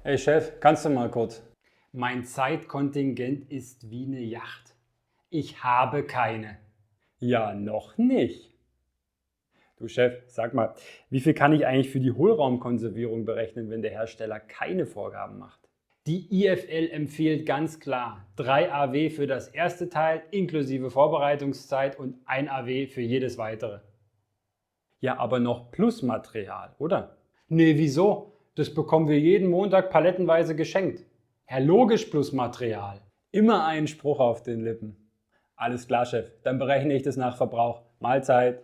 Hey Chef, kannst du mal kurz? Mein Zeitkontingent ist wie eine Yacht. Ich habe keine. Ja, noch nicht. Du Chef, sag mal, wie viel kann ich eigentlich für die Hohlraumkonservierung berechnen, wenn der Hersteller keine Vorgaben macht? Die IFL empfiehlt ganz klar 3 AW für das erste Teil inklusive Vorbereitungszeit und 1 AW für jedes weitere. Ja, aber noch Plusmaterial, oder? Nee, wieso? Das bekommen wir jeden Montag palettenweise geschenkt. Herr Logisch plus Material. Immer einen Spruch auf den Lippen. Alles klar, Chef. Dann berechne ich das nach Verbrauch. Mahlzeit.